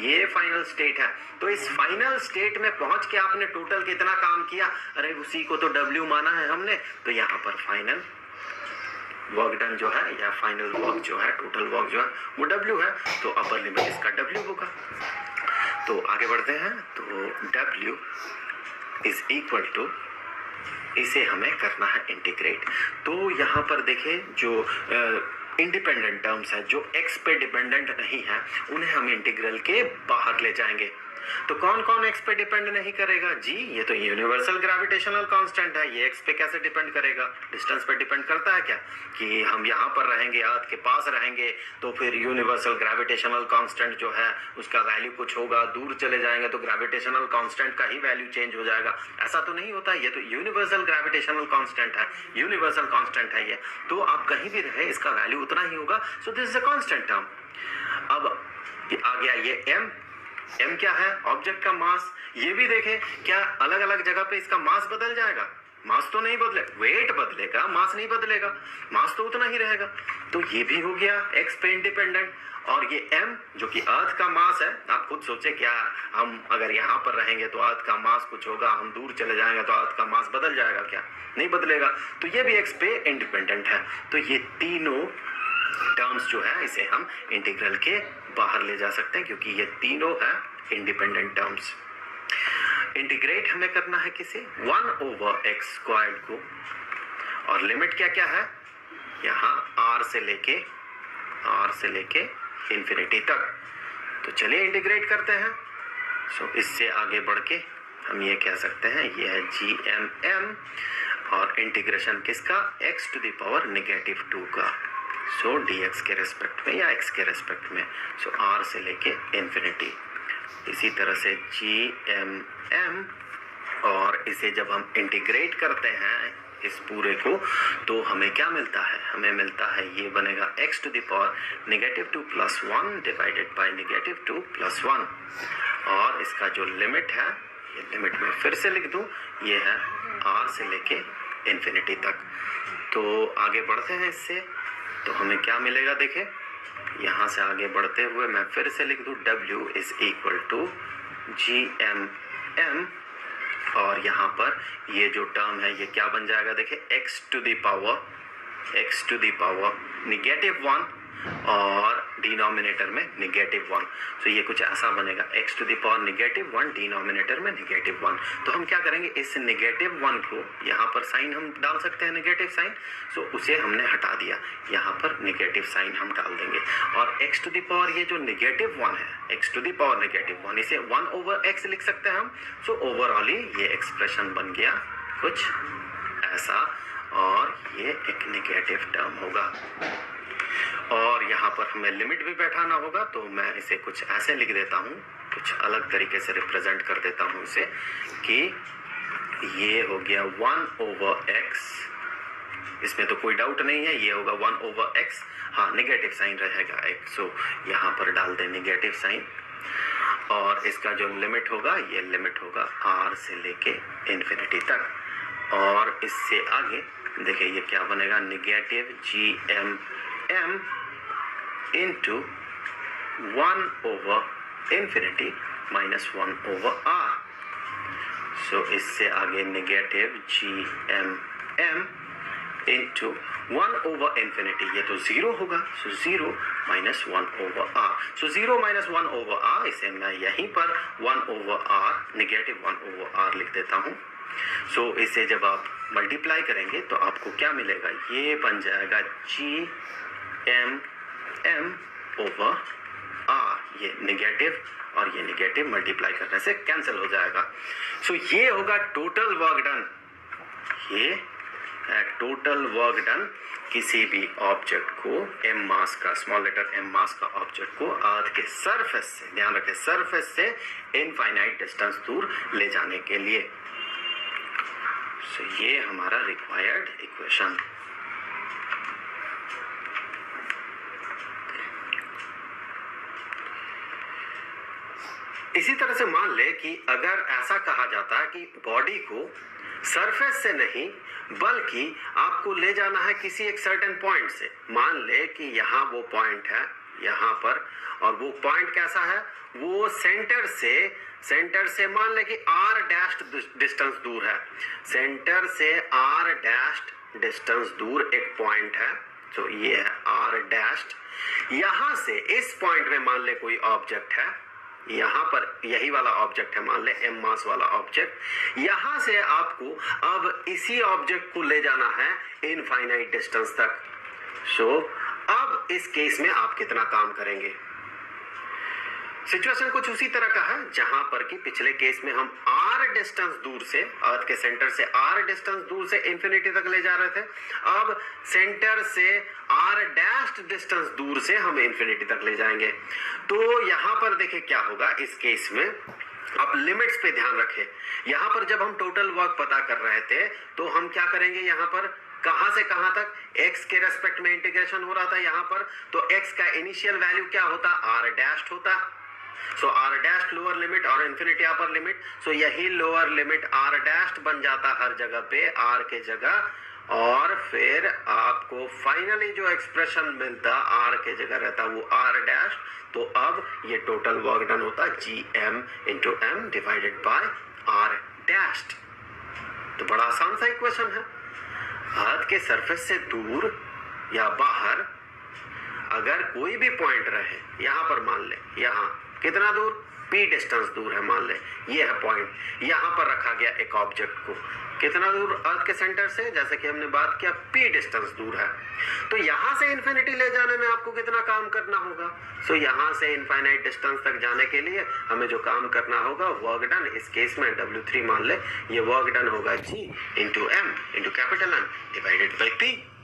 ये final state है। तो इस फाइनल स्टेट में पहुंच के आपने टोटल कितना काम किया, अरे उसी को तो W माना है हमने, तो यहाँ पर फाइनल वर्क डन जो है या फाइनल वर्क जो है, टोटल वर्क जो है वो W है, तो अपर लिमिट इसका W होगा। तो आगे बढ़ते हैं, तो W इज इक्वल टू, इसे हमें करना है इंटीग्रेट। तो यहाँ पर देखें जो इंडिपेंडेंट टर्म्स है, जो x पे डिपेंडेंट नहीं है, उन्हें हम इंटीग्रल के बाहर ले जाएंगे। तो कौन कौन x पे डिपेंड नहीं करेगा जी, ये तो यूनिवर्सल ग्रेविटेशनल कांस्टेंट है, ये x पे कैसे डिपेंड करेगा, डिस्टेंस पे डिपेंड करता है क्या, कि हम यहाँ पर रहेंगे, अर्थ के पास रहेंगे तो फिर यूनिवर्सल ग्रेविटेशनल कांस्टेंट जो है उसका वैल्यू कुछ होगा, दूर चले जाएंगे तो ग्रेविटेशनल कांस्टेंट का ही वैल्यू चेंज हो जाएगा, ऐसा तो नहीं होता। ये तो यूनिवर्सल ग्रेविटेशनल कांस्टेंट है, यूनिवर्सल कांस्टेंट है ये, तो आप कहीं भी रहे इसका वैल्यू उतना ही होगा। So this is a constant term. अब आ गया ये m क्या है, ऑब्जेक्ट का मास। ये भी देखें क्या अलग अलग जगह पे इसका मास बदल जाएगा, मास तो नहीं बदले, वेट बदलेगा, मास नहीं बदलेगा, मास तो उतना ही रहेगा। तो ये भी हो गया x पे इंडिपेंडेंट। और ये m जो कि अर्थ का मास है, आप खुद सोचे क्या हम अगर यहाँ पर रहेंगे तो अर्थ का मास कुछ होगा, हम दूर चले जाएंगे तो अर्थ का मास बदल जाएगा क्या, नहीं बदलेगा। तो ये भी x पे इंडिपेंडेंट है। तो ये तीनों टर्म्स जो है इसे हम इंटीग्रल के बाहर ले जा सकते हैं, क्योंकि ये तीनों है इंडिपेंडेंट टर्म्स। इंटीग्रेट हमें करना है किसे, 1/x² को, और लिमिट क्या क्या है यहाँ r से लेके इंफिनिटी तक। तो चलिए इंटीग्रेट करते हैं। सो इससे आगे बढ़ के हम ये कह सकते हैं ये है GMM, और इंटीग्रेशन किसका, x⁻² का। सो dx के रेस्पेक्ट में या x के रेस्पेक्ट में, सो r से लेके इंफिनिटी। इसी तरह से GMM, और इसे जब हम इंटीग्रेट करते हैं इस पूरे को, तो हमें क्या मिलता है, हमें मिलता है ये बनेगा x⁻² + 1 डिवाइडेड बाय -2 + 1। और इसका जो लिमिट है, ये लिमिट में फिर से लिख दूं, ये है r से लेके इंफिनिटी तक। तो आगे बढ़ते हैं इससे, तो हमें क्या मिलेगा, देखें यहाँ से आगे बढ़ते हुए मैं फिर से लिख दूं W is equal to GMM, और यहाँ पर ये जो टर्म है ये क्या बन जाएगा, देखें x⁻⁻⁻1 और डिनोमिनेटर में -1। तो ये कुछ ऐसा बनेगा x⁻⁻1 डिनोमिनेटर में -1। तो हम क्या करेंगे, इस -1 को यहाँ पर साइन हम डाल सकते हैं, नेगेटिव साइन, सो उसे हमने हटा दिया, यहाँ पर नेगेटिव साइन हम डाल देंगे। और x⁻, ये जो -1 है, x⁻⁻1, इसे 1/x लिख सकते हैं हम। सो ओवरऑल ये एक्सप्रेशन बन गया कुछ ऐसा, और ये एक नेगेटिव टर्म होगा। और यहाँ पर हमें लिमिट भी बैठाना होगा, तो मैं इसे कुछ ऐसे लिख देता हूँ, कुछ अलग तरीके से रिप्रेजेंट कर देता हूँ इसे, कि ये हो गया 1/x, इसमें तो कोई डाउट नहीं है, ये होगा 1/x, हाँ नेगेटिव साइन रहेगा एक, सो यहाँ पर डाल दें नेगेटिव साइन। और इसका जो लिमिट होगा, ये लिमिट होगा r से लेके इंफिनिटी तक। और इससे आगे देखिए ये क्या बनेगा, नेगेटिव GMM इंटू 1/∞ - 1/r। सो इससे आगे नेगेटिव GMM इंटू 1/∞, ये तो 0 होगा, सो 0 - 1/r। सो 0 - 1/r, इसे मैं यहीं पर 1/r, नेगेटिव 1/r लिख देता हूँ। सो इसे जब आप मल्टीप्लाई करेंगे तो आपको क्या मिलेगा, ये बन जाएगा GMM/r, ये नेगेटिव और ये नेगेटिव मल्टीप्लाई करने से कैंसिल हो जाएगा। सो ये होगा टोटल वर्क डन, ये है टोटल वर्क डन किसी भी ऑब्जेक्ट को m मास का, स्मॉल लेटर m मास का ऑब्जेक्ट को अर्थ के सरफेस से, ध्यान रखें सरफेस से इनफाइनाइट डिस्टेंस दूर ले जाने के लिए। सो ये हमारा रिक्वायर्ड इक्वेशन। इसी तरह से मान ले कि अगर ऐसा कहा जाता है कि बॉडी को सरफेस से नहीं बल्कि आपको ले जाना है किसी एक सर्टेन पॉइंट से, मान ले कि यहाँ वो पॉइंट है, यहाँ पर, और वो पॉइंट कैसा है, वो सेंटर से मान ले कि r डैश डिस्टेंस दूर है, सेंटर से r डैश डिस्टेंस दूर एक पॉइंट है, तो ये है r डैश। यहां से इस पॉइंट में मान ले कोई ऑब्जेक्ट है, यहां पर यही वाला ऑब्जेक्ट है, मान ले m मास वाला ऑब्जेक्ट, यहां से आपको अब इसी ऑब्जेक्ट को ले जाना है इनफाइनाइट डिस्टेंस तक। सो अब इस केस में आप कितना काम करेंगे? सिचुएशन कुछ उसी तरह का है जहां पर कि पिछले केस में हम r डिस्टेंस दूर से, अर्थ के सेंटर से r डिस्टेंस दूर से इंफिनिटी तक ले जा रहे थे, अब सेंटर से r डैश डिस्टेंस दूर से हम इंफिनिटी तक ले जाएंगे। तो यहां पर देखें क्या होगा इस केस में, आप लिमिट्स पे ध्यान रखें। यहां पर जब हम टोटल वर्क पता कर रहे थे तो हम क्या करेंगे, यहां पर कहां से कहां तक x के रेस्पेक्ट में इंटीग्रेशन हो रहा था यहां पर, तो x का इनिशियल वैल्यू क्या होता, r डैश होता, सो r डैश लोअर लिमिट और इंफिनिटी अपर लिमिट, सो यही लोअर लिमिट r डैश बन जाता हर जगह पे r के जगह, और फिर आपको फाइनली जो एक्सप्रेशन मिलता r के जगह रहता वो r डैश। तो अब ये टोटल वर्क डन होता gm into m divided by r dash. तो बड़ा आसान सा इक्वेशन है। अर्थ के सरफेस से दूर या बाहर अगर कोई भी पॉइंट रहे, यहां पर मान ले, यहां कितना दूर, p डिस्टेंस दूर है, मान ले ये है पॉइंट, यहां पर रखा गया एक ऑब्जेक्ट को, कितना दूर अर्थ के सेंटर से, जैसे कि हमने बात किया p डिस्टेंस दूर है, तो यहां से इंफिनिटी ले जाने में आपको कितना काम करना होगा। सो यहां से इनफाइनाइट डिस्टेंस तक जाने के लिए हमें जो काम करना होगा, वर्क डन, इस केस में W3 मान ले, ये वर्क डन होगा g into m into capital M divided by p।